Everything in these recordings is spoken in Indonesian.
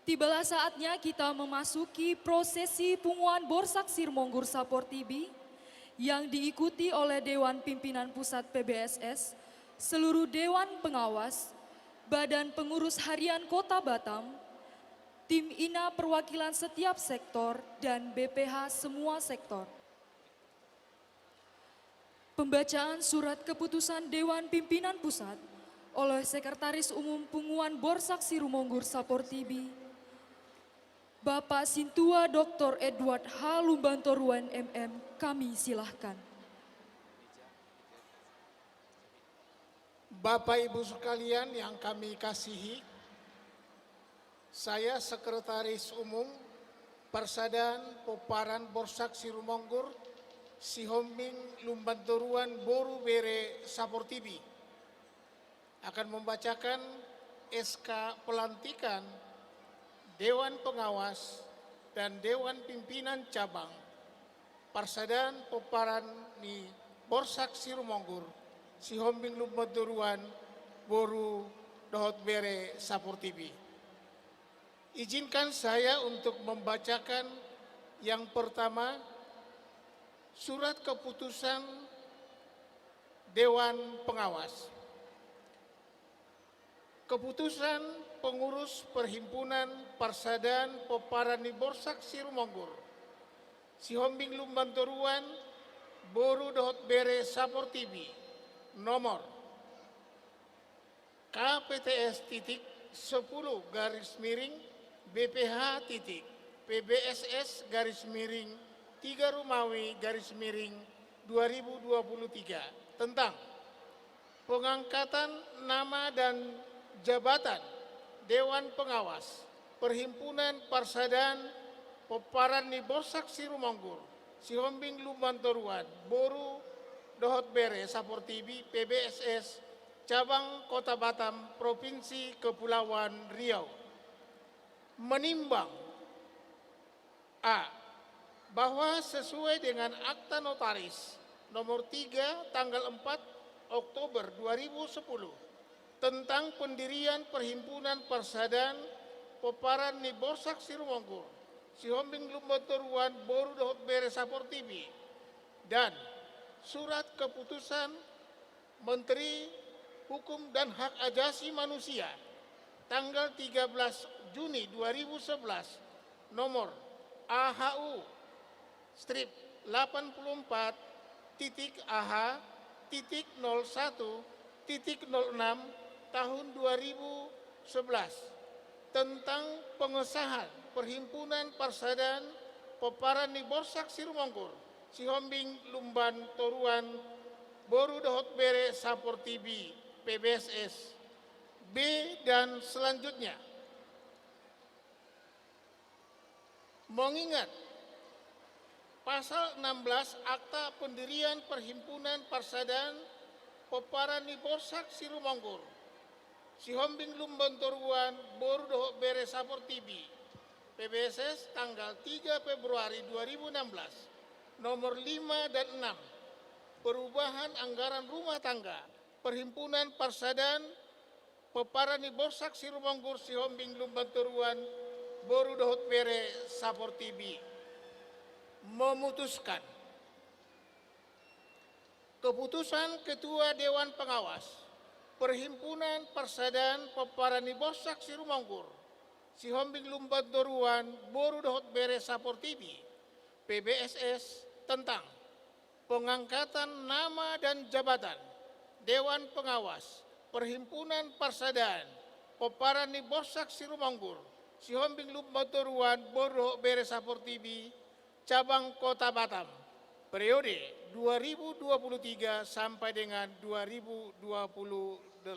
Tibalah saatnya kita memasuki prosesi punguan Borsak Sirmonggur Sapor Tibi yang diikuti oleh Dewan Pimpinan Pusat PBSS, seluruh Dewan Pengawas, Badan Pengurus Harian Kota Batam, tim INA perwakilan setiap sektor, dan BPH semua sektor. Pembacaan surat keputusan Dewan Pimpinan Pusat oleh Sekretaris Umum Punguan Borsak Sirmonggur Sapor Tibi, Bapak Sintua Dr. Edward H. Lumbantoruan MM, kami silahkan. Bapak Ibu sekalian yang kami kasihi, saya Sekretaris Umum Parsadan Poparan Borsak Sirmonggur Sihombing Lumbantoruan Boru Bere Sapor Tibi akan membacakan SK pelantikan Dewan Pengawas dan Dewan Pimpinan Cabang Parsadan Poparan ni Borsak Sirmonggur Sihombing Lumbantoruan Boru Dohot Bere Sapor Tibi. Izinkan saya untuk membacakan yang pertama, surat keputusan Dewan Pengawas. Keputusan pengurus Perhimpunan Parsadan Poparani Borsak Sirmonggur Sihombing Lumbantoruan Boru Dohot Bere Sapor Tibi nomor KPTS titik 10 garis miring BPH titik PBSS garis miring 3 Rumawi garis miring 2023 tentang pengangkatan nama dan jabatan Dewan Pengawas Perhimpunan Parsadan Poparani Borsak Sirmonggur Sihombing Lumbantoruan Boru Dohot Bere Sapor Tibi PBSS Cabang Kota Batam Provinsi Kepulauan Riau menimbang A. Bahwa sesuai dengan akta notaris nomor 3 tanggal 4 Oktober 2010 tentang pendirian Perhimpunan Parsadan Poparan ni Borsak Sirmonggur Sihombing Lumbantoruan Boru Dohot Bere Sapor Tibi dan surat keputusan Menteri Hukum dan Hak Asasi Manusia tanggal 13 Juni 2011 nomor AHU strip 84 titik AH titik 01 titik 06 tahun 2011 tentang pengesahan Perhimpunan Parsadan Poparani Borsak Sirmonggur Sihombing Lumbantoruan Boru Dohot Bere Sapor Tibi PBSS B dan selanjutnya mengingat pasal 16 Akta Pendirian Perhimpunan Parsadan Poparani Borsak Sirmonggur Sihombing Lumbantoruan Boru Dohot Bere Sapor Tibi PBSS tanggal 3 Februari 2016 nomor 5 dan 6 perubahan anggaran rumah tangga Perhimpunan Parsadan Poparani Borsak Sirmonggur Sihombing Lumbantoruan Boru Dohot Bere Sapor Tibi memutuskan keputusan Ketua Dewan Pengawas Perhimpunan Parsadan Poparani Borsak Sirmonggur Sihombing Lumbantoruan Boru Dohot Bere Sapor Tibi PBSS tentang pengangkatan nama dan jabatan Dewan Pengawas Perhimpunan Parsadan Poparani Borsak Sirmonggur Sihombing Lumbantoruan Boru Dohot Bere Sapor Tibi Cabang Kota Batam periode 2023 sampai dengan 2028.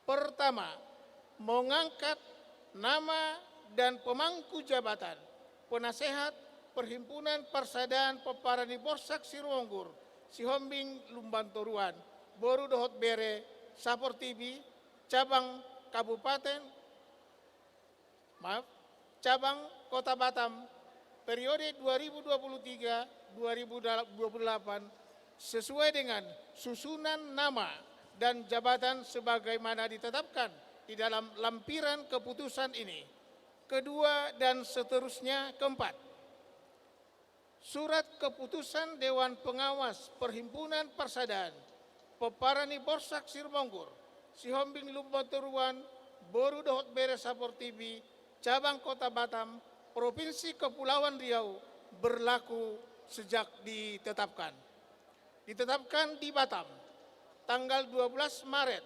Pertama, mengangkat nama dan pemangku jabatan penasehat Perhimpunan Parsadan Poparani Borsak Sirmonggur Sihombing Lumbantoruan Boru Dohot Bere Sapor Tibi Cabang Kota Batam periode 2023-2028 sesuai dengan susunan nama dan jabatan sebagaimana ditetapkan di dalam lampiran keputusan ini. kedua, dan seterusnya. Keempat, surat keputusan Dewan Pengawas Perhimpunan Persaudaraan Peparani Borsak Sirmonggur, Sihombing Lumbaturuan, Boru Dohot Bere Saportibi, Cabang Kota Batam, Provinsi Kepulauan Riau berlaku sejak ditetapkan. Ditetapkan di Batam, tanggal 12 Maret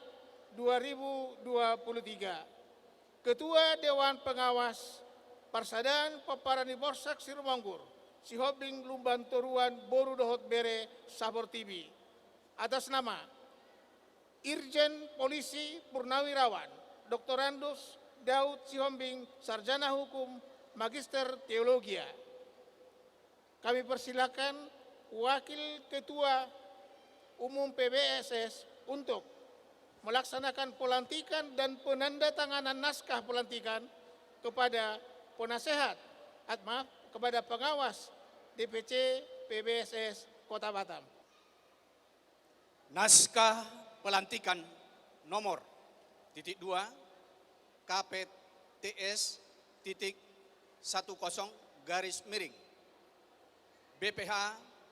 2023. Ketua Dewan Pengawas Persaudaraan Peparani Borsak Sirmonggur, Sihombing Lumbaturuan, Boru Dohot Bere Saportibi, atas nama Irjen Polisi Purnawirawan Dr. Andus Daud Sihombing, Sarjana Hukum, Magister Teologia. Kami persilakan Wakil Ketua Umum PBSS untuk melaksanakan pelantikan dan penandatanganan naskah pelantikan kepada kepada pengawas DPC PBSS Kota Batam. Naskah pelantikan nomor (2) KPTS (10) garis miring BPH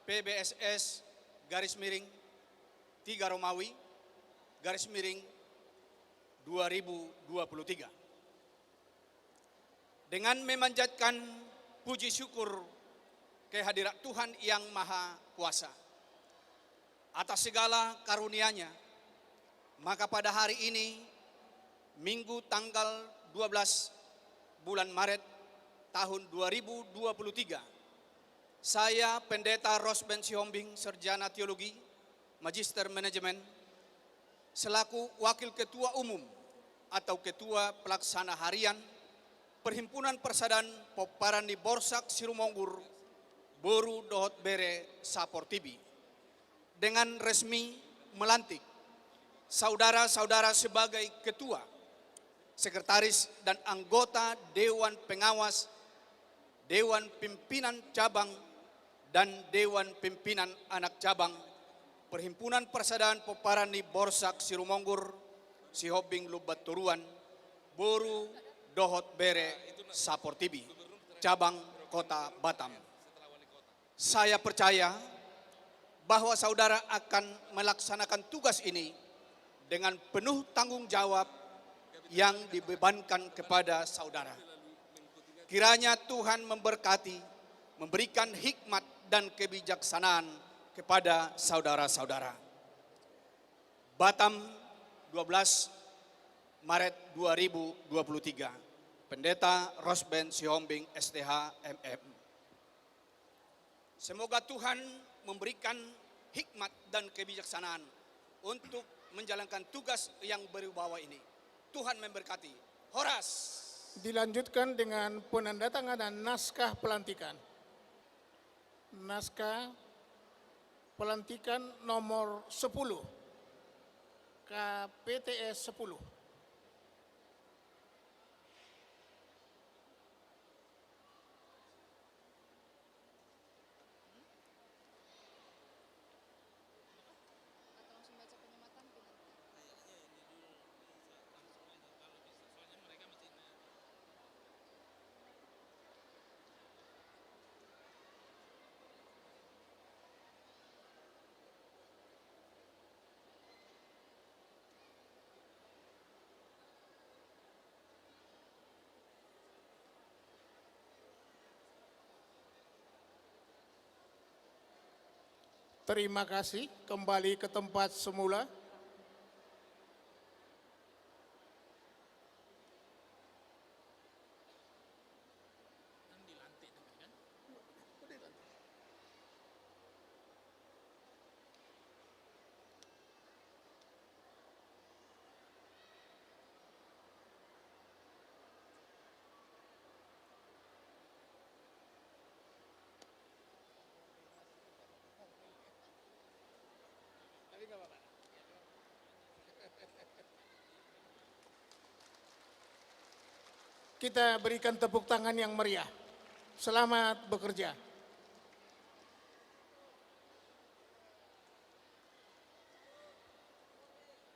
PBSS garis miring 3 Romawi garis miring 2023. Dengan memanjatkan puji syukur kehadirat Tuhan yang Maha Kuasa atas segala karunia-Nya, maka pada hari ini, Minggu tanggal 12 bulan Maret tahun 2023, saya Pendeta Rosben Sihombing, Sarjana Teologi, Magister Manajemen, selaku Wakil Ketua Umum atau Ketua Pelaksana Harian Perhimpunan Persaudaraan Peparani Borsak Sirmonggur, Boru Dohot Bere Saportibi, dengan resmi melantik saudara-saudara sebagai Ketua, Sekretaris, dan anggota Dewan Pengawas, Dewan Pimpinan Cabang, dan Dewan Pimpinan Anak Cabang Perhimpunan Persaudaraan Peparani Borsak Sirmonggur, Sihombing Lumbaturuan, Boru Dohot Bere Saportibi, Cabang Kota Batam. Saya percaya bahwa saudara akan melaksanakan tugas ini dengan penuh tanggung jawab yang dibebankan kepada saudara. Kiranya Tuhan memberkati, memberikan hikmat dan kebijaksanaan kepada saudara-saudara. Batam, 12 Maret 2023. Pendeta Rosben Sihombing, STH, MM. Semoga Tuhan memberikan hikmat dan kebijaksanaan untuk menjalankan tugas yang berwibawa ini. Tuhan memberkati. Horas. Dilanjutkan dengan penandatanganan naskah pelantikan. Naskah pelantikan nomor 10 KPTS 10. Terima kasih, kembali ke tempat semula. Kita berikan tepuk tangan yang meriah. Selamat bekerja.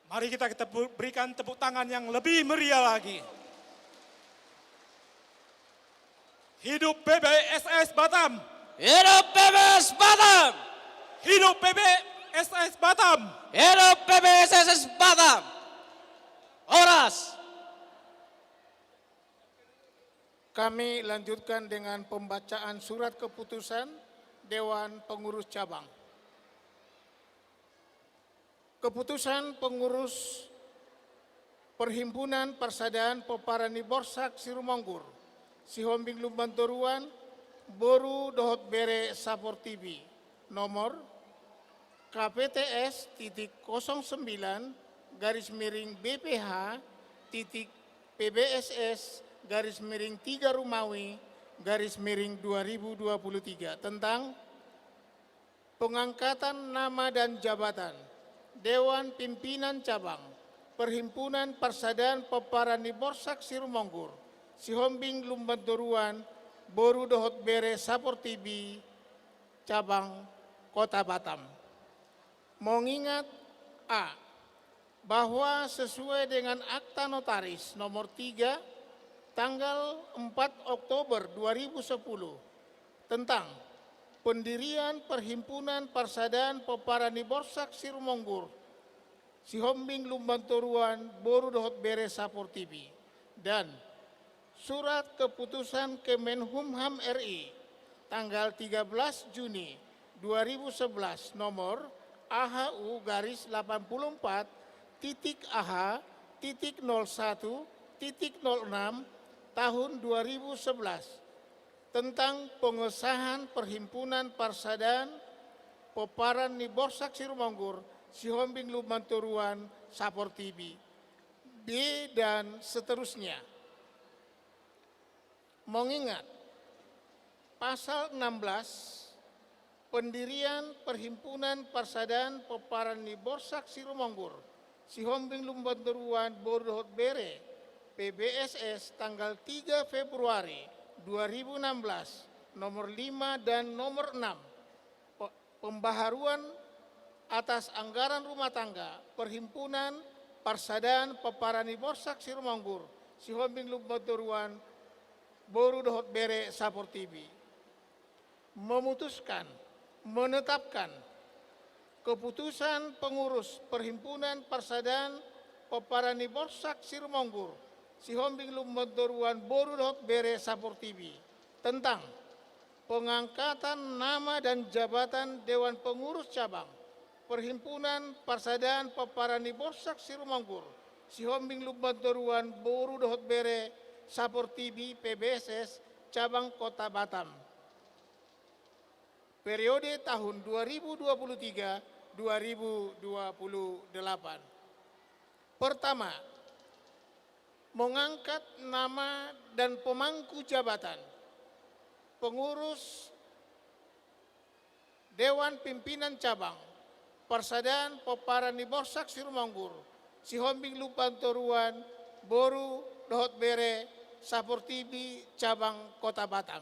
Mari kita berikan tepuk tangan yang lebih meriah lagi. Hidup PBSS Batam. Hidup PBS Batam. Hidup PBSS Batam. Hidup PBSS Batam. Horas. Kami lanjutkan dengan pembacaan surat keputusan Dewan Pengurus Cabang. Keputusan Pengurus Perhimpunan Persaudaraan Peparani Borsak Sirumanggur, Sihombing Lumbantoruan, Boru Dohot Bere Sapor TV, nomor KPTS .09 garis miring BPH titik PBSS garis miring 3 Rumawi garis miring 2023 tentang pengangkatan nama dan jabatan Dewan Pimpinan Cabang Perhimpunan Persaudaraan Peparani Borsak Sirumanggur, Sihombing Lumbantoruan, Boru Dohot Bere Sapor TV, Cabang Kota Batam. Mengingat A, bahwa sesuai dengan Akta Notaris nomor 3 tanggal 4 Oktober 2010 tentang pendirian Perhimpunan Persaudaraan Peparani Borsak Sirumanggur, Sihombing Lumbantoruan, Boru Dohot Bere Sapor TV, dan Surat Keputusan Kemenhumham RI tanggal 13 Juni 2011 nomor AHU garis 84 titik AH titik 01 titik 06 tahun 2011 tentang pengesahan Perhimpunan Persaudaraan Peparani Borsak Sirumanggur, Sihombing Lumbantoruan, Sapor TV, B dan seterusnya. Mengingat pasal 16 pendirian Perhimpunan Persaudaraan Peparani Borsak Sirumanggur, Sihombing Lumbantoruan, Boru Dohot Bere PBSS tanggal 3 Februari 2016 nomor 5 dan nomor 6 pembaharuan atas anggaran rumah tangga Perhimpunan Persaudaraan Peparani Borsak Sirumanggur, Sihombing Lumbantoruan, Boru Dohot Bere Sapor TV, memutuskan menetapkan keputusan pengurus Perhimpunan Persaudaraan Peparani Borsak Sirumanggur, Sihombing Lumbantoruan, Boru Dohot Bere Sapor TV tentang pengangkatan nama dan jabatan Dewan Pengurus Cabang Perhimpunan Persaudaraan Peparani Borsak Sirumanggur, Sihombing Lumbantoruan, Boru Dohot Bere Sapor TV PBSS Cabang Kota Batam. Periode tahun 2023-2028. Pertama, mengangkat nama dan pemangku jabatan pengurus Dewan Pimpinan Cabang Persaudaraan Peparani Borsak Sirumanggur, Sihombing Lumbantoruan, Boru Dohot Bere Sapor TV Cabang Kota Batam.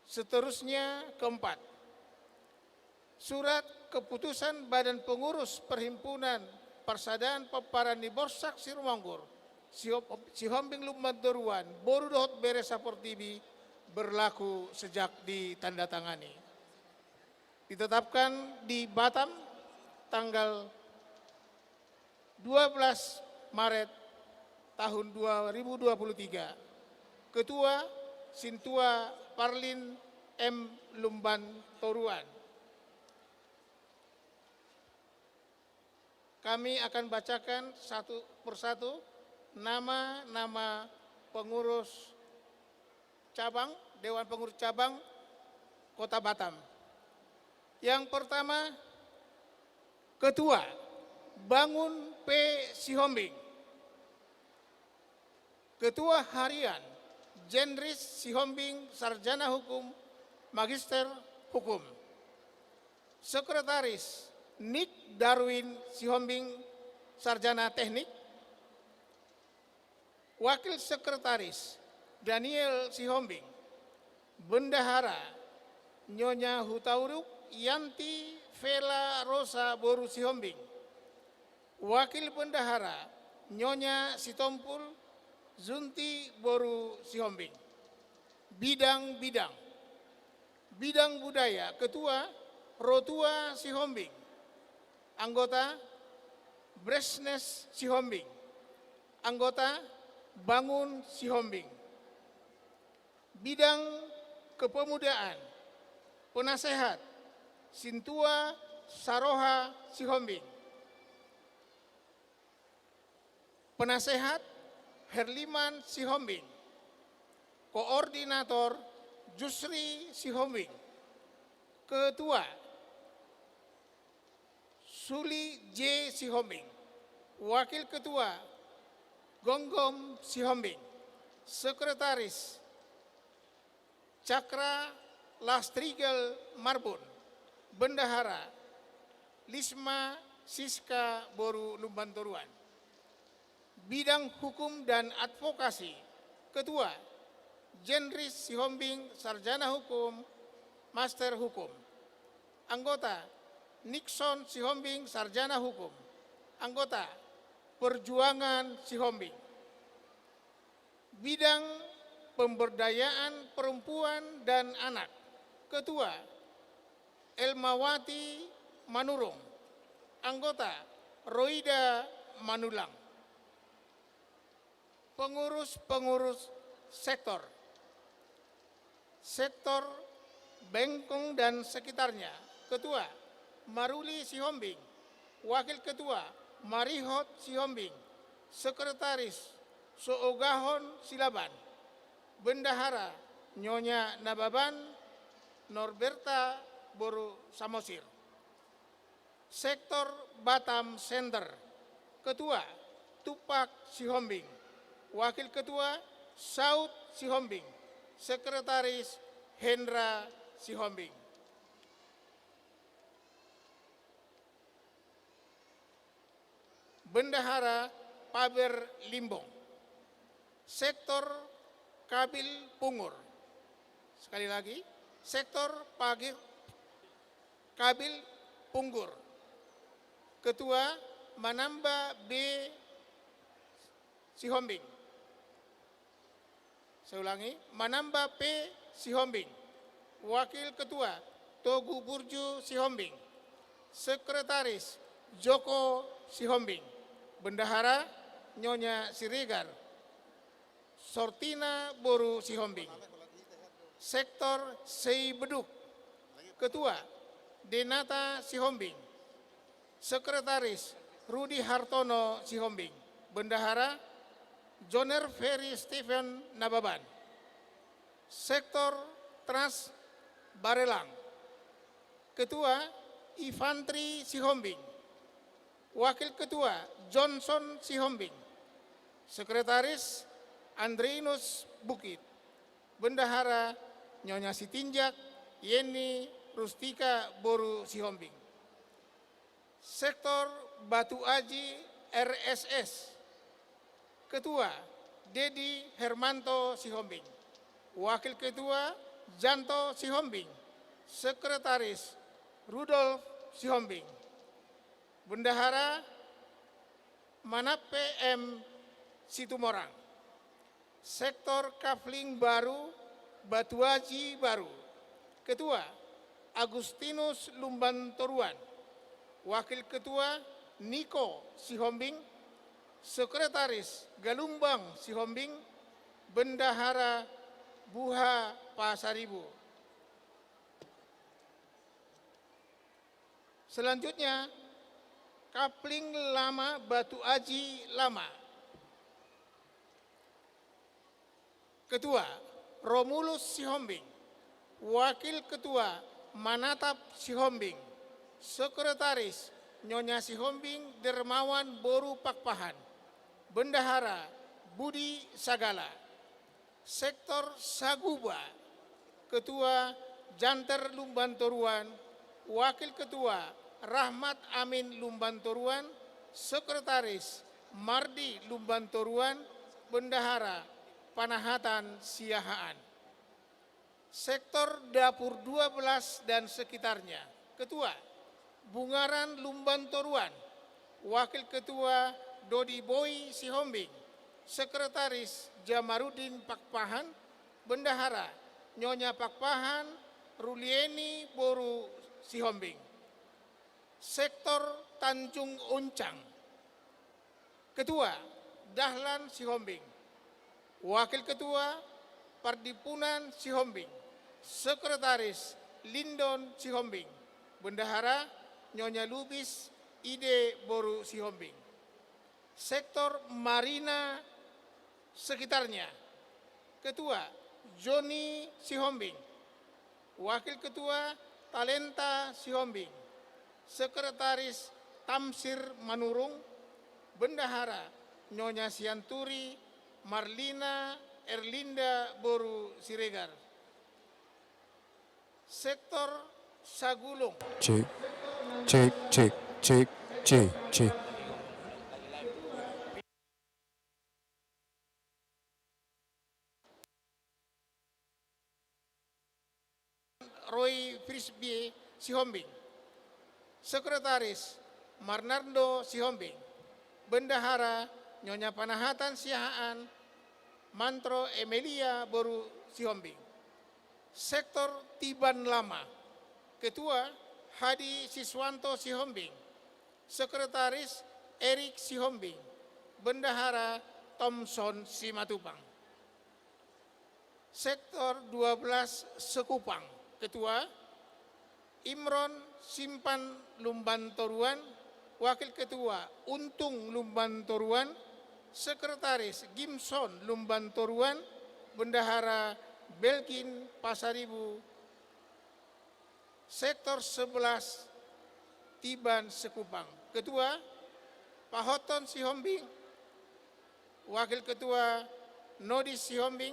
Seterusnya keempat, surat keputusan Badan Pengurus Perhimpunan Persaudaraan Peparani Borsak Sirumanggur, Sihombing Lumbantoruan, Boru Dohot Bere Sapor TV berlaku sejak ditandatangani. Ditetapkan di Batam tanggal 12 Maret tahun 2023. Ketua Sintua Parlin M. Lumbantoruan. Kami akan bacakan satu persatu nama-nama pengurus cabang, Dewan Pengurus Cabang Kota Batam. Yang pertama, Ketua Bangun P. Sihombing. Ketua Harian Jendris Sihombing, Sarjana Hukum, Magister Hukum. Sekretaris Nick Darwin Sihombing, Sarjana Teknik. Wakil Sekretaris Daniel Sihombing. Bendahara Nyonya Hutauruk Yanti Vela Rosa Boru Sihombing. Wakil Bendahara Nyonya Sitompul Zunti Boru Sihombing. bidang-bidang. Bidang budaya, Ketua Rotua Sihombing, anggota Bresnes Sihombing, anggota Bangun Sihombing. Bidang kepemudaan, penasehat Sintua Saroha Sihombing, penasehat Herliman Sihombing, koordinator Jusri Sihombing, ketua Suli J. Sihombing, wakil ketua Gonggom Sihombing, sekretaris Cakra Lastrigel Marbun, bendahara Lisma Siska Boru Lumbantoruan. Bidang hukum dan advokasi, ketua Jenris Sihombing, sarjana hukum, master hukum. Anggota Nixon Sihombing, sarjana hukum. Anggota Perjuangan Sihombing. Bidang pemberdayaan perempuan dan anak, ketua Elmawati Manurung. Anggota Roida Manulang. Pengurus-pengurus sektor Bengkong dan sekitarnya, ketua Maruli Sihombing, wakil ketua Marihot Sihombing, sekretaris Soogahon Silaban, bendahara Nyonya Nababan Norberta Boru Samosir. Sektor Batam Center, ketua Tupak Sihombing, wakil ketua Saud Sihombing, sekretaris Hendra Sihombing. Bendahara Paber Limbong, sektor Kabil Pungur. Sekali lagi, sektor Kabil Punggur. Ketua Manamba B. Sihombing. Saya ulangi, Manamba P. Sihombing. Wakil ketua Togu Burju Sihombing. Sekretaris Joko Sihombing. Bendahara Nyonya Siregar. Sortina Boru Sihombing. Sektor Sei Beduk. Ketua Denata Sihombing. Sekretaris Rudi Hartono Sihombing. Bendahara Joner Ferry Stephen Nababan. Sektor Trans Barelang. Ketua Infantri Sihombing. Wakil Ketua Johnson Sihombing. Sekretaris Andrinus Bukit. Bendahara Nyonya Sitinjak Yeni Rustika Boru Sihombing. Sektor Batu Aji RSS. Ketua Dedi Hermanto Sihombing. Wakil Ketua Janto Sihombing. Sekretaris Rudolf Sihombing. Bendahara Manape M. Situmorang. Sektor Kafling Baru Batuaji Baru. Ketua Agustinus Lumbantoruan. Wakil Ketua Niko Sihombing. Sekretaris Galumbang Sihombing. Bendahara Buha Pasaribu. Selanjutnya Kapling Lama Batu Aji Lama. Ketua Romulus Sihombing. Wakil Ketua Manatap Sihombing. Sekretaris Nyonya Sihombing Dermawan Boru Pakpahan. Bendahara Budi Sagala. Sektor Saguba. Ketua Janter Lumbantoruan. Wakil Ketua Rahmat Amin Lumbantoruan. Sekretaris Mardi Lumbantoruan. Bendahara Panahatan Siahaan. Sektor Dapur 12 dan sekitarnya. Ketua Bungaran Lumbantoruan. Wakil Ketua Dodi Boy Sihombing. Sekretaris Jamarudin Pakpahan. Bendahara Nyonya Pakpahan Rulieni Boru Sihombing. Sektor Tanjung Uncang. Ketua Dahlan Sihombing. Wakil Ketua Pardipunan Sihombing. Sekretaris Lindon Sihombing. Bendahara Nyonya Lubis Ide Boru Sihombing. Sektor Marina sekitarnya. Ketua Joni Sihombing. Wakil Ketua Talenta Sihombing. Sekretaris Tamsir Manurung. Bendahara Nyonya Sianturi Marlina Erlinda Boru Siregar. Sektor Sagulung. Cek, cek, cek, cek, cek, cek. Roy Frisbee Sihombing. Sekretaris Marnardo Sihombing. Bendahara Nyonya Panahatan Siahaan Mantro Emilia Boru Sihombing. Sektor Tiban Lama. Ketua Hadi Siswanto Sihombing. Sekretaris Erik Sihombing. Bendahara Thomson Simatupang. Sektor 12 Sekupang. Ketua Imron Simpan Lumban Toruan. Wakil Ketua Untung Lumban Toruan. Sekretaris Gimson Lumban Toruan. Bendahara Belkin Pasaribu. Sektor 11 Tiban Sekupang. Ketua Pak Hoton Sihombing. Wakil Ketua Nodis Sihombing.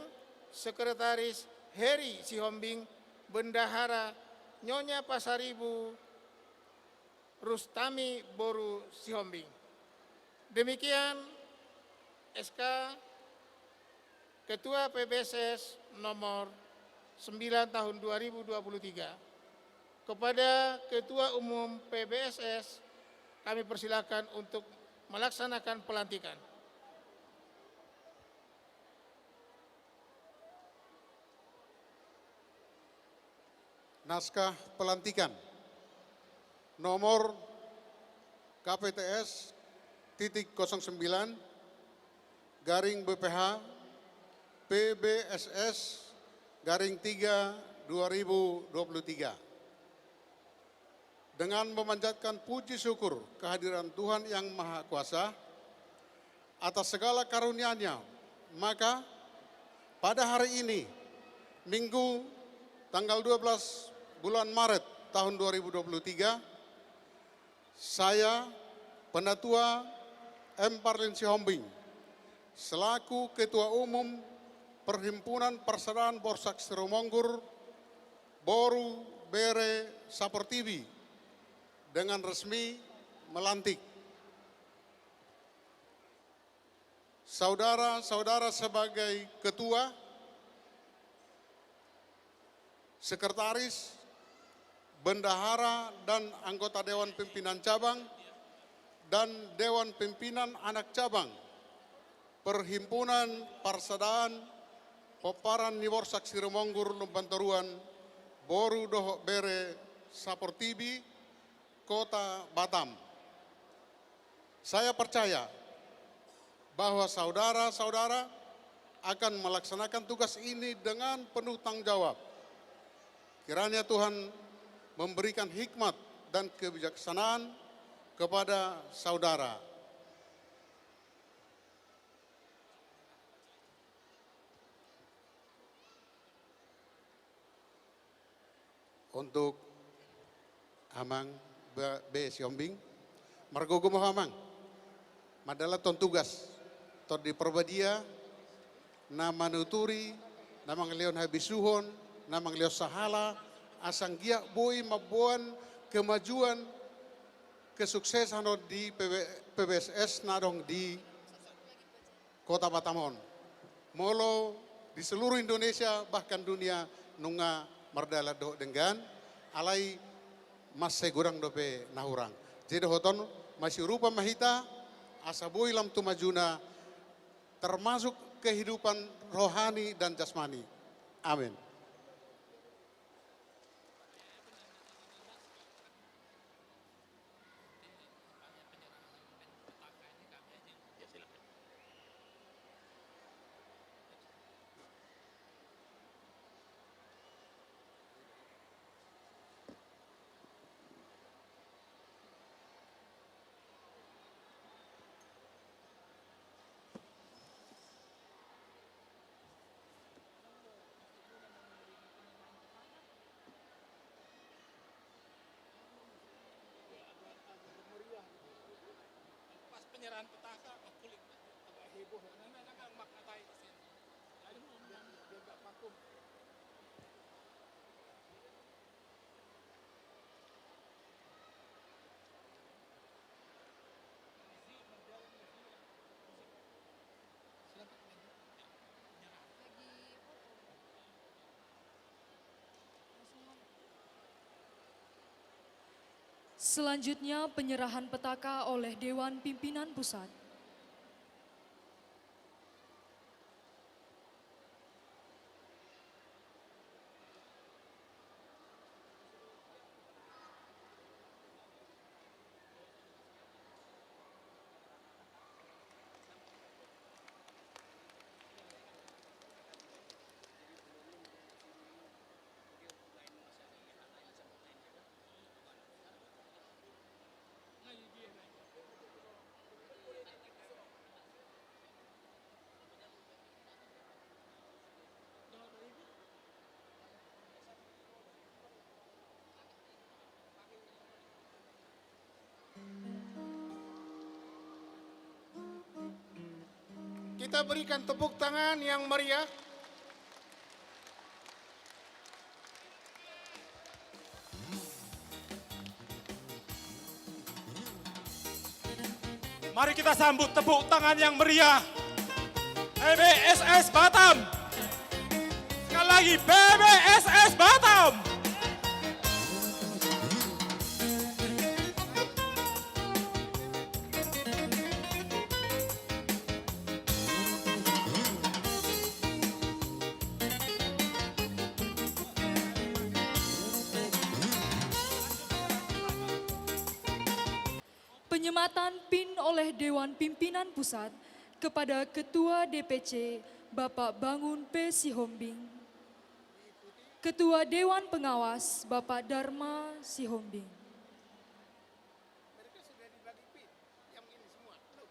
Sekretaris Heri Sihombing. Bendahara Nyonya Pasaribu Rustami Boru Sihombing. Demikian SK Ketua PBSS nomor 9 tahun 2023. Kepada Ketua Umum PBSS kami persilakan untuk melaksanakan pelantikan. Naskah pelantikan nomor KPTS titik 09 garing BPH PBSS garing 3 2023. Dengan memanjatkan puji syukur kehadiran Tuhan Yang Maha Kuasa atas segala karunia-Nya, maka pada hari ini, Minggu tanggal 12 bulan Maret tahun 2023, saya, Pendatua M. Parlin Sihombing, selaku Ketua Umum Perhimpunan Persaudaraan Borsak Siromonggur, Boru Bere Saportibi, dengan resmi melantik saudara-saudara sebagai Ketua, Sekretaris, Bendahara dan anggota Dewan Pimpinan Cabang dan Dewan Pimpinan Anak Cabang Perhimpunan Persaudaraan Poparan Niborsak Siromonggur Lumbantoruan Boru Dohok Bere Saportibi Kota Batam. Saya percaya bahwa saudara-saudara akan melaksanakan tugas ini dengan penuh tanggung jawab. Kiranya Tuhan memberikan hikmat dan kebijaksanaan kepada saudara. Untuk Amang B. Sihombing, margo gumoh Amang, madala ton tugas, ton di perbadia, nama nuturi, namang leon habisuhon, namang leo sahala, asang giak boy mabuan kemajuan kesuksesan di PBSS nadong di Kota Batamon. Molo di seluruh Indonesia bahkan dunia nunga mardala do dengan alai mas segurang dope nahurang. Jadi hoton masih rupa mahita asa boy lam tumajuna termasuk kehidupan rohani dan jasmani. Amin. penyerahan petaka kulit agak heboh karena kan makna tai di sini. Jadi biar nggak vakum. Selanjutnya penyerahan petaka oleh Dewan Pimpinan Pusat. Kita berikan tepuk tangan yang meriah. Mari kita sambut tepuk tangan yang meriah. PBSS Batam. Sekali lagi PBSS Batam. Penyematan PIN oleh Dewan Pimpinan Pusat kepada Ketua DPC Bapak Bangun P. Sihombing. Ketua Dewan Pengawas Bapak Dharma Sihombing. Mereka sudah dibagi pin yang ini semua. Belum.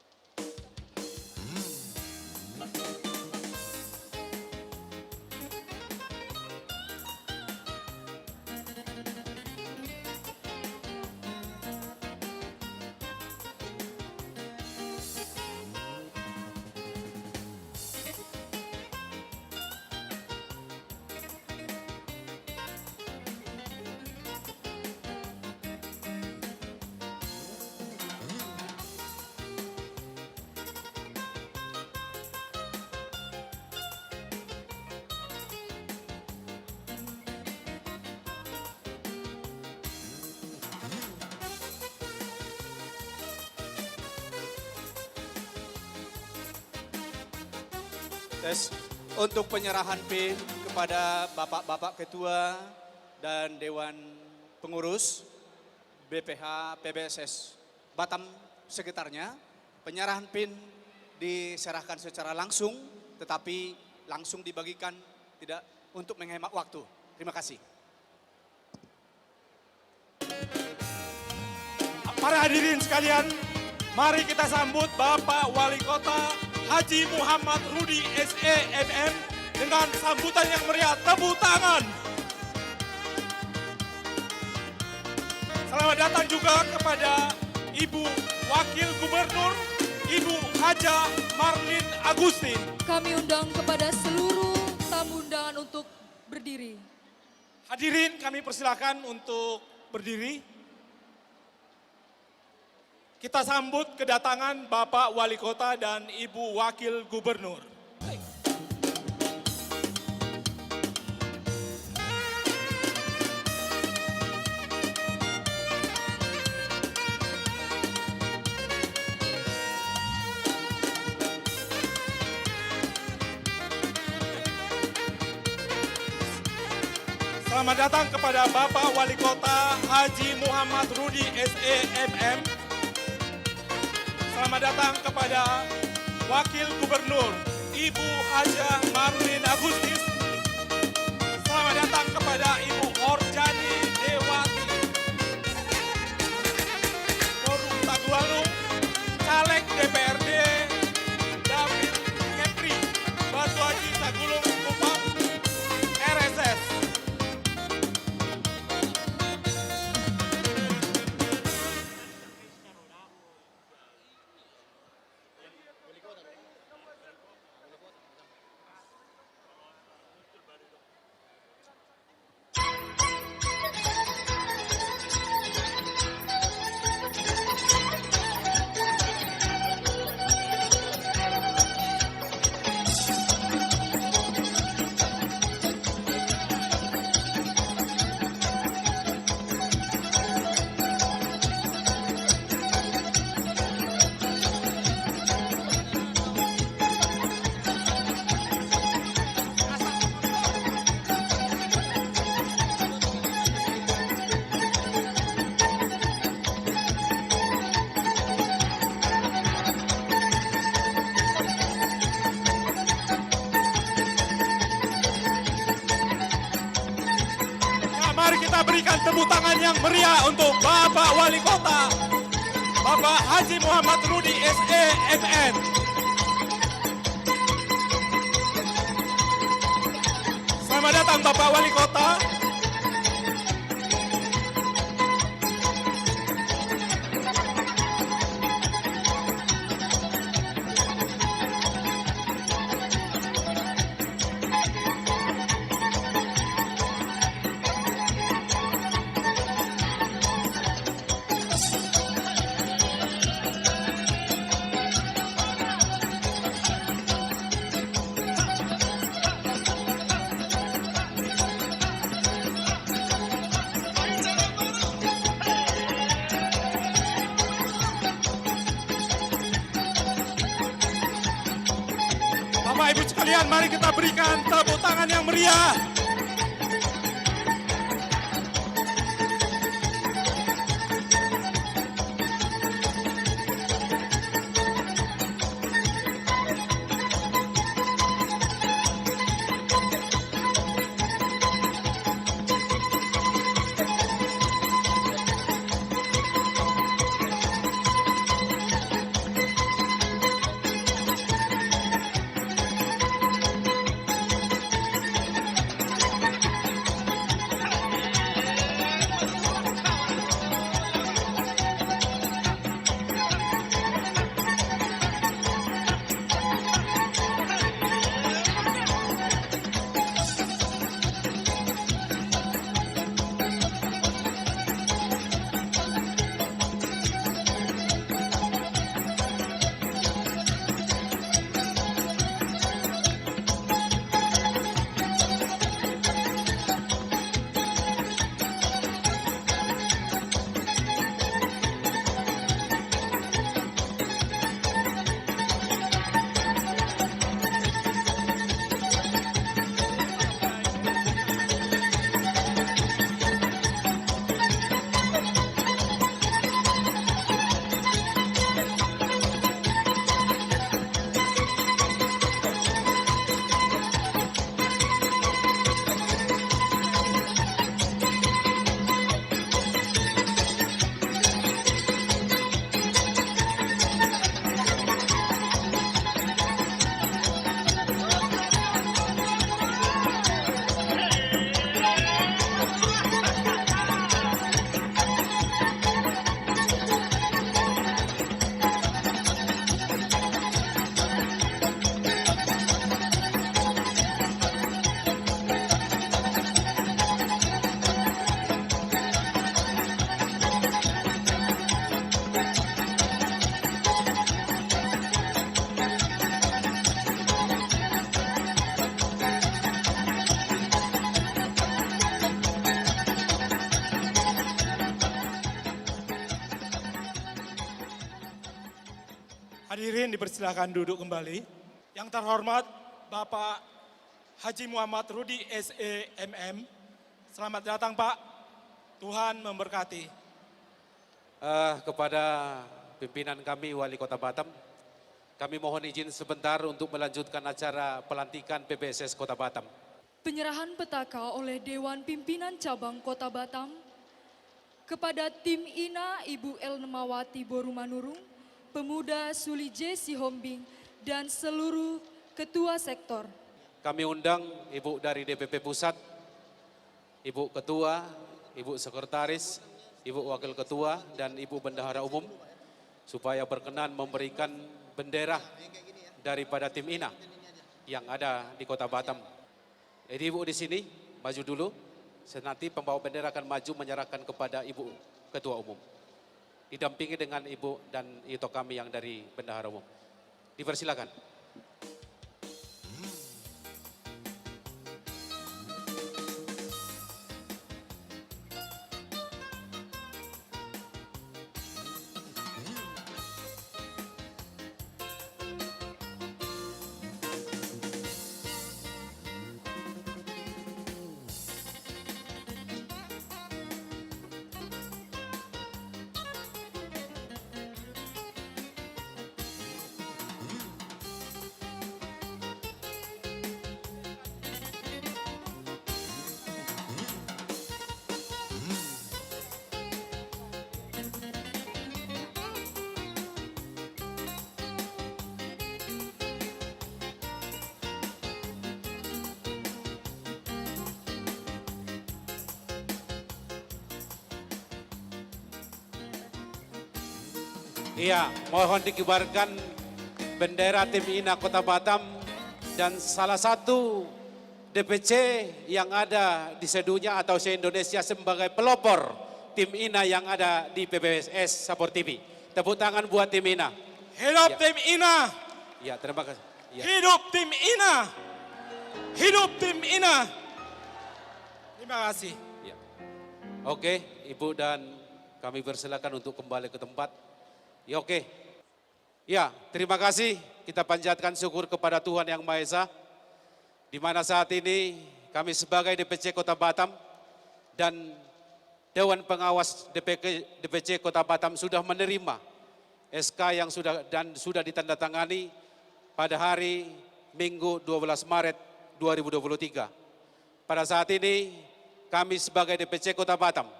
Tes untuk penyerahan PIN kepada Bapak-Bapak Ketua dan Dewan Pengurus BPH PBSS Batam sekitarnya. Penyerahan PIN diserahkan secara langsung, tetapi langsung dibagikan tidak untuk menghemat waktu. Terima kasih. Para hadirin sekalian, mari kita sambut Bapak Wali Kota Haji Muhammad Rudi SEMM dengan sambutan yang meriah. Tepuk tangan. Selamat datang juga kepada Ibu Wakil Gubernur, Ibu Haja Marlin Agustin. Kami undang kepada seluruh tamu undangan untuk berdiri. Hadirin, kami persilakan untuk berdiri. Kita sambut kedatangan Bapak Wali Kota dan Ibu Wakil Gubernur. Selamat datang kepada Bapak Wali Kota Haji Muhammad Rudi SEMM. Selamat datang kepada Wakil Gubernur Ibu Haja Marlin Agustin. Selamat datang kepada Ibu Orjani Dewati. Forum Tagwalung, Caleg DPRD David Kepri, Batu Haji Tagulung Kupang, RSS. kita berikan tepuk tangan yang meriah untuk Bapak Wali Kota, Bapak Haji Muhammad Rudi SE MN. Selamat datang Bapak Wali Kota. Bapak Ibu sekalian, mari kita berikan tepuk tangan yang meriah. Hadirin dipersilakan duduk kembali. Yang terhormat Bapak Haji Muhammad Rudi SE MM. Selamat datang Pak. Tuhan memberkati. Kepada pimpinan kami Wali Kota Batam, kami mohon izin sebentar untuk melanjutkan acara pelantikan PBSS Kota Batam. Penyerahan petaka oleh Dewan Pimpinan Cabang Kota Batam kepada tim INA Ibu Elnamawati Borumanurung, Pemuda Suli J. Sihombing, dan seluruh ketua sektor. Kami undang Ibu dari DPP Pusat, Ibu Ketua, Ibu Sekretaris, Ibu Wakil Ketua, dan Ibu Bendahara Umum supaya berkenan memberikan bendera daripada tim INA yang ada di Kota Batam. Jadi Ibu di sini, maju dulu. Nanti pembawa bendera akan maju menyerahkan kepada Ibu Ketua Umum. Didampingi dengan Ibu dan Ito kami yang dari Bendahara Umum. Dipersilakan. Iya, mohon dikibarkan bendera tim INA Kota Batam dan salah satu DPC yang ada di sedunia atau se-Indonesia sebagai pelopor tim INA yang ada di PBSS Support TV. Tepuk tangan buat tim INA. Hidup Ya. tim INA. Ya, terima kasih. Ya. Hidup tim INA. Hidup tim INA. Terima kasih. Ya. Oke, Ibu dan kami persilakan untuk kembali ke tempat. Ya, oke. Ya, terima kasih. Kita panjatkan syukur kepada Tuhan Yang Maha Esa. Di mana saat ini kami sebagai DPC Kota Batam dan Dewan Pengawas DPC Kota Batam sudah menerima SK yang sudah ditandatangani pada hari Minggu 12 Maret 2023. Pada saat ini kami sebagai DPC Kota Batam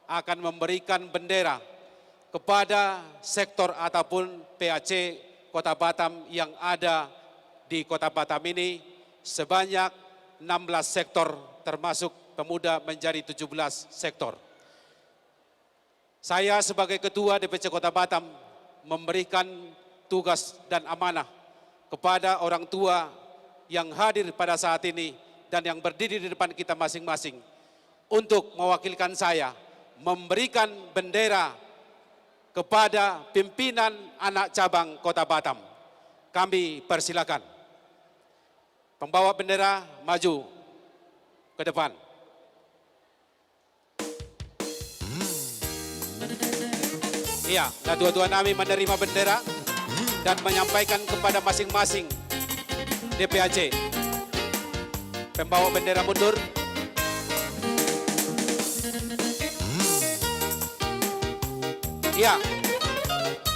akan memberikan bendera kepada sektor ataupun PAC Kota Batam yang ada di Kota Batam ini sebanyak 16 sektor termasuk pemuda menjadi 17 sektor. Saya sebagai Ketua DPC Kota Batam memberikan tugas dan amanah kepada orang tua yang hadir pada saat ini dan yang berdiri di depan kita masing-masing untuk mewakilkan saya memberikan bendera kepada pimpinan anak cabang Kota Batam. Kami persilakan. Pembawa bendera maju ke depan. Iya, dan dua-dua kami menerima bendera dan menyampaikan kepada masing-masing DPAC. Pembawa bendera mundur. Ya,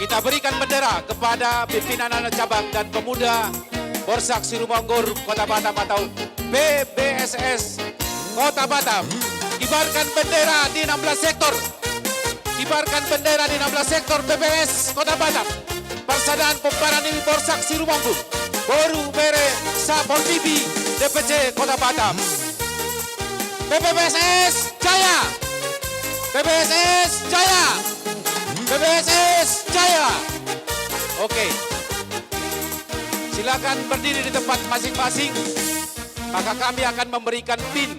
kita berikan bendera kepada pimpinan anak cabang dan pemuda Borsak Sirumonggur Kota Batam atau PBSS Kota Batam. Kibarkan bendera di 16 sektor. Kibarkan bendera di 16 sektor PBS Kota Batam. Persaudaraan Pembarani Borsak Sirumonggur. Boru Bere Support TV DPC Kota Batam. PBSS Jaya. PBSS Jaya. PBSS Jaya. Oke. Silakan berdiri di tempat masing-masing. Maka kami akan memberikan PIN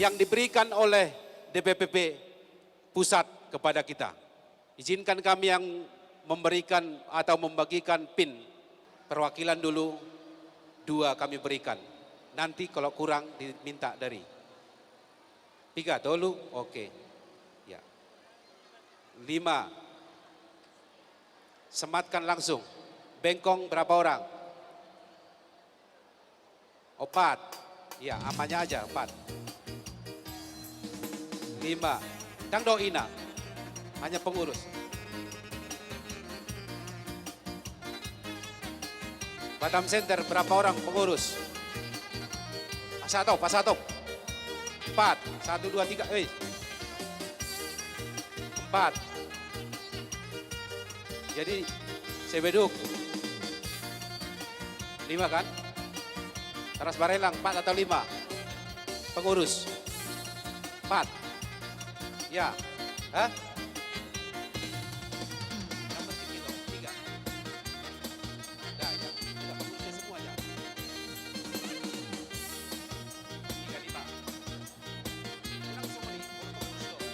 yang diberikan oleh DPPP pusat kepada kita. Izinkan kami yang memberikan atau membagikan PIN. Perwakilan dulu 2 kami berikan. Nanti kalau kurang diminta dari 3 dulu. Oke. Ya. 5. Sematkan langsung. Bengkong berapa orang? 4. Ya, amannya aja 4. 5. Dangdo Ina. Hanya pengurus. Batam Center berapa orang pengurus? Pasatop. 4. 1, 2, 3. 4. Jadi saya beduk 5 kan? Teras Barelang 4 atau 5? Pengurus 4. Ya. Hah? Yang penting itu 3. Dah, ya. Sudah pengurusnya semua aja. 3, 5. Langsung ini, pengurus dong.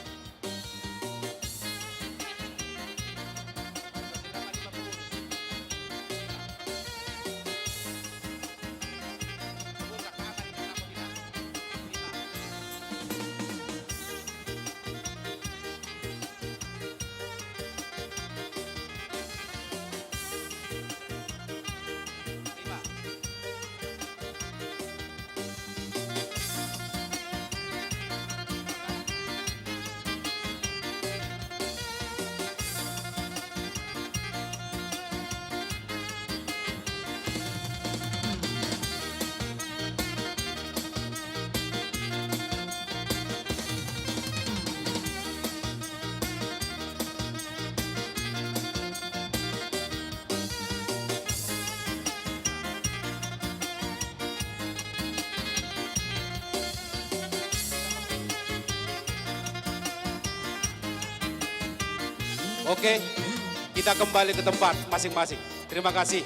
Oke, kita kembali ke tempat masing-masing. Terima kasih.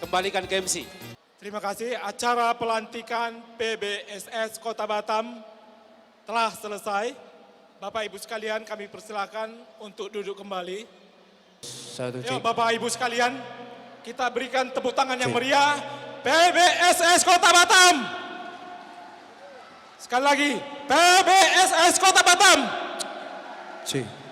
Kembalikan ke MC. Terima kasih. Acara pelantikan PBSS Kota Batam telah selesai. Bapak Ibu sekalian, kami persilakan untuk duduk kembali. Satu Yuk cek. Bapak Ibu sekalian, kita berikan tepuk tangan yang Cek. meriah. PBSS Kota Batam. Sekali lagi, PBSS Kota Batam. Cek.